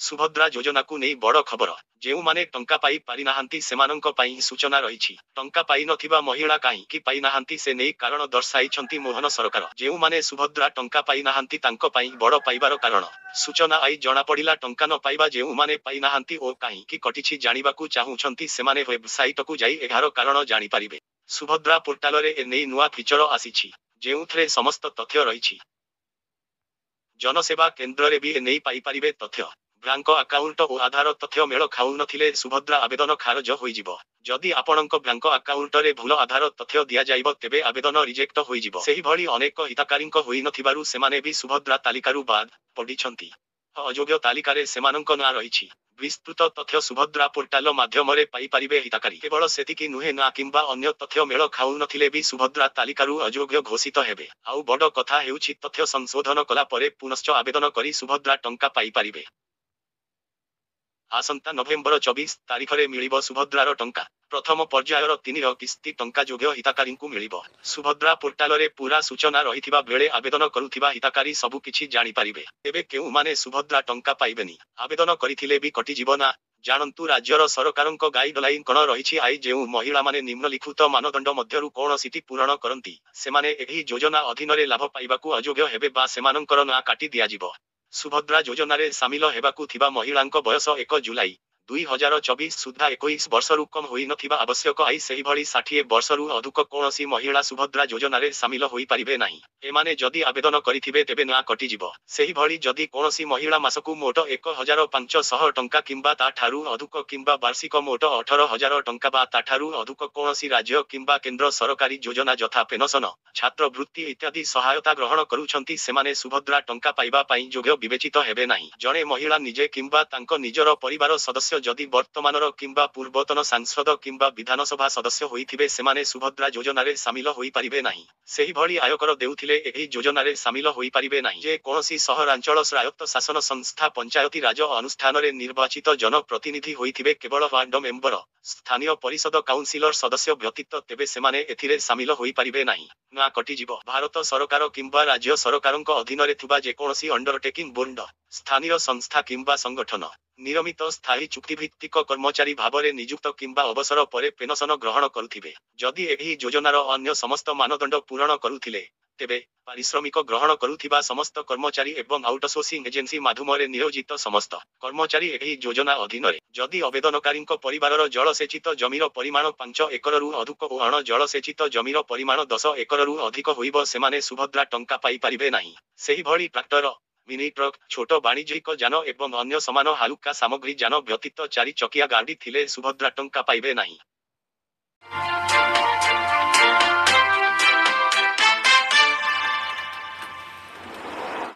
ସୁଭଦ୍ରା ଯୋଜନାକୁ ନେଇ ବଡ଼ ଖବର। ଯେଉଁମାନେ ଟଙ୍କା ପାଇ ପାରିନାହାନ୍ତି ସେମାନଙ୍କ ପାଇଁ ସୂଚନା ରହିଛି। ଟଙ୍କା ପାଇନଥିବା ମହିଳା କାହିଁକି ପାଇନାହାନ୍ତି ସେ ନେଇ କାରଣ ଦର୍ଶାଇଛନ୍ତି ମୋହନ ସରକାର। ଯେଉଁମାନେ ସୁଭଦ୍ରା ଟଙ୍କା ପାଇନାହାନ୍ତି ତାଙ୍କ ପାଇଁ ବଡ଼ ପାଇବାର କାରଣ। ସୂଚନା ଆଇ ଜଣାପଡ଼ିଲା ଟଙ୍କା ନ ପାଇବା ଯେଉଁମାନେ ପାଇନାହାନ୍ତି ଓ କାହିଁକି କଟିଛି ଜାଣିବାକୁ ଚାହୁଁଛନ୍ତି ସେମାନେ ୱେବସାଇଟକୁ ଯାଇ ଏହାର କାରଣ ଜାଣିପାରିବେ। ସୁଭଦ୍ରା ପୋର୍ଟାଲରେ ଏନେଇ ନୂଆ ଫିଚର ଆସିଛି, ଯେଉଁଥିରେ ସମସ୍ତ ତଥ୍ୟ ରହିଛି। ଜନସେବା କେନ୍ଦ୍ରରେ ବି ଏନେଇ ପାଇପାରିବେ ତଥ୍ୟ। ବ୍ୟାଙ୍କ ଆକାଉଣ୍ଟ ଓ ଆଧାର ତଥ୍ୟ ମେଳ ଖାଉନଥିଲେ ସୁଭଦ୍ରା ଆବେଦନ ଖାରଜ ହୋଇଯିବ। ଯଦି ଆପଣଙ୍କ ବ୍ୟାଙ୍କ ଆକାଉଣ୍ଟରେ ଭୁଲ ଆଧାର ତଥ୍ୟ ଦିଆଯାଇବ ତେବେ ଆବେଦନ ରିଜେକ୍ଟ ହୋଇଯିବ। ସେହିଭଳି ଅନେକ ହିତାକାରୀଙ୍କ ହୋଇନଥିବାରୁ ସେମାନେ ବି ସୁଭଦ୍ରା ତାଲିକାରୁ ବାଦ୍ ପଡ଼ିଛନ୍ତି। ଅଯୋଗ୍ୟ ତାଲିକାରେ ସେମାନଙ୍କ ନାଁ ରହିଛି। ବିସ୍ତୃତ ତଥ୍ୟ ସୁଭଦ୍ରା ପୋର୍ଟାଲ ମାଧ୍ୟମରେ ପାଇପାରିବେ ହିତାକାରୀ। କେବଳ ସେତିକି ନୁହେଁ, ନାଁ କିମ୍ବା ଅନ୍ୟ ତଥ୍ୟ ମେଳ ଖାଉନଥିଲେ ବି ସୁଭଦ୍ରା ତାଲିକାରୁ ଅଯୋଗ୍ୟ ଘୋଷିତ ହେବେ। ଆଉ ବଡ଼ କଥା ହେଉଛି ତଥ୍ୟ ସଂଶୋଧନ କଲା ପରେ ପୁନଶ୍ଚ ଆବେଦନ କରି ସୁଭଦ୍ରା ଟଙ୍କା ପାଇପାରିବେ। ଆସନ୍ତା ନଭେମ୍ବର 24 ତାରିଖରେ ମିଳିବ ସୁଭଦ୍ରାର ଟଙ୍କା। ପ୍ରଥମ ପର୍ଯ୍ୟାୟର 3 କିସ୍ତି ଟଙ୍କା ଯୋଗ୍ୟ ହିତାକାରୀଙ୍କୁ ମିଳିବ। ସୁଭଦ୍ରା ପୋର୍ଟାଲରେ ପୂରା ସୂଚନା ରହିଥିବା ବେଳେ ଆବେଦନ କରୁଥିବା ହିତାକାରୀ ସବୁ କିଛି ଜାଣିପାରିବେ। ତେବେ କେଉଁମାନେ ସୁଭଦ୍ରା ଟଙ୍କା ପାଇବେନି? ଆବେଦନ କରିଥିଲେ ବି କଟିଯିବ ନା? ଜାଣନ୍ତୁ ରାଜ୍ୟର ସରକାରଙ୍କ ଗାଇଡଲାଇନ କ'ଣ ରହିଛି। ଆଇ ଯେଉଁ ମହିଳାମାନେ ନିମ୍ନଲିଖିତ ମାନଦଣ୍ଡ ମଧ୍ୟରୁ କୌଣସିଟି ପୂରଣ କରନ୍ତି, ସେମାନେ ଏହି ଯୋଜନା ଅଧୀନରେ ଲାଭ ପାଇବାକୁ ଅଯୋଗ୍ୟ ହେବେ ବା ସେମାନଙ୍କର ନାଁ କାଟି ଦିଆଯିବ। ସୁଭଦ୍ରା ଯୋଜନାରେ ସାମିଲ ହେବାକୁ ଥିବା ମହିଳାଙ୍କ ବୟସ 1 ଜୁଲାଇ 2024 ସୁଦ୍ଧା 21 ବର୍ଷରୁ କମ୍ ହୋଇନଥିବା ଆବଶ୍ୟକ। ଆଇ ସେହିଭଳି 60 ବର୍ଷରୁ ଅଧିକ କୌଣସି ମହିଳା ସୁଭଦ୍ରା ଯୋଜନାରେ ସାମିଲ ହୋଇପାରିବେ ନାହିଁ। ଏମାନେ ଯଦି ଆବେଦନ କରିଥିବେ ତେବେ ନାଁ କଟିଯିବ। ସେହିଭଳି ଯଦି କୌଣସି ମହିଳା ମାସକୁ ମୋଟ 1,500 ଟଙ୍କା କିମ୍ବା ତାଠାରୁ ଅଧିକ କିମ୍ବା ବାର୍ଷିକ ମୋଟ 18,000 ଟଙ୍କା ବା ତାଠାରୁ ଅଧିକ କୌଣସି ରାଜ୍ୟ କିମ୍ବା କେନ୍ଦ୍ର ସରକାରୀ ଯୋଜନା ଯଥା ପେନସନ, ଛାତ୍ରବୃତ୍ତି ଇତ୍ୟାଦି ସହାୟତା ଗ୍ରହଣ କରୁଛନ୍ତି ସେମାନେ ସୁଭଦ୍ରା ଟଙ୍କା ପାଇବା ପାଇଁ ଯୋଗ୍ୟ ବିବେଚିତ ହେବେ ନାହିଁ। ଜଣେ ମହିଳା ନିଜେ କିମ୍ବା ତାଙ୍କ ନିଜର ପରିବାର ସଦସ୍ୟ ଯଦି ବର୍ତ୍ତମାନର କିମ୍ବା ପୂର୍ବତନ ସାଂସଦ କିମ୍ବା ବିଧାନସଭା ସଦସ୍ୟ ହୋଇଥିବେ ସେମାନେ ସୁଭଦ୍ରା ଯୋଜନାରେ ସାମିଲ ହୋଇପାରିବେ ନାହିଁ। ସେହିଭଳି ଆୟକର ଦେଉଥିଲେ ଏହି ଯୋଜନାରେ ସାମିଲ ହୋଇପାରିବେ ନାହିଁ। ଯେ କୌଣସି ସହରାଞ୍ଚଳ ସ୍ୱାୟତ୍ତ ଶାସନ ସଂସ୍ଥା ପଞ୍ଚାୟତି ରାଜ ଅନୁଷ୍ଠାନରେ ନିର୍ବାଚିତ ଜନପ୍ରତିନିଧି ହୋଇଥିବେ କେବଳ ୱାର୍ଡ ମେମ୍ବର, ସ୍ଥାନୀୟ ପରିଷଦ କାଉନ୍ସିଲର ସଦସ୍ୟ ବ୍ୟତୀତ ତେବେ ସେମାନେ ଏଥିରେ ସାମିଲ ହୋଇପାରିବେ ନାହିଁ। ନାଁ କଟିଯିବ। ଭାରତ ସରକାର କିମ୍ବା ରାଜ୍ୟ ସରକାରଙ୍କ ଅଧୀନରେ ଥିବା ଯେକୌଣସି ଅଣ୍ଡରଟେକିଂ ବୋର୍ଡ, ସ୍ଥାନୀୟ ସଂସ୍ଥା କିମ୍ବା ସଂଗଠନ, ନିୟମିତ ସ୍ଥାୟୀ ଚୁକ୍ତିଭିତ୍ତିକ କର୍ମଚାରୀ ଭାବରେ ନିଯୁକ୍ତ କିମ୍ବା ଅବସର ପରେ ପେନସନ ଗ୍ରହଣ କରୁଥିବେ। ଯଦି ଏହି ଯୋଜନାର ଅନ୍ୟ ସମସ୍ତ ମାନଦଣ୍ଡ ପୂରଣ କରୁଥିଲେ, ତେବେ ପାରିଶ୍ରମିକ ଗ୍ରହଣ କରୁଥିବା ସମସ୍ତ କର୍ମଚାରୀ ଏବଂ ଆଉଟସୋର୍ସିଂ ଏଜେନ୍ସି ମାଧ୍ୟମରେ ନିୟୋଜିତ ସମସ୍ତ କର୍ମଚାରୀ ଏହି ଯୋଜନା ଅଧୀନରେ। ଯଦି ଆବେଦନକାରୀଙ୍କ ପରିବାରର ଜଳସେଚିତ ଜମିର ପରିମାଣ 5 ଏକରରୁ ଅଧିକ ଓ ଅଣ ଜଳସେଚିତ ଜମିର ପରିମାଣ 10 ଏକରରୁ ଅଧିକ ହୋଇବ ସେମାନେ ସୁଭଦ୍ରା ଟଙ୍କା ପାଇପାରିବେ ନାହିଁ। ସେହିଭଳି ଟ୍ରାକ୍ଟର, ମିନି ଟ୍ରକ୍, ଛୋଟ ବାଣିଜ୍ୟିକ ଯାନ ଏବଂ ଅନ୍ୟ ସମାନ ହାଲୁକା ସାମଗ୍ରୀ ଯାନ ବ୍ୟତୀତ 4 ଚକିଆ ଗାଡ଼ି ଥିଲେ ସୁଭଦ୍ରା ଟଙ୍କା ପାଇବେ ନାହିଁ।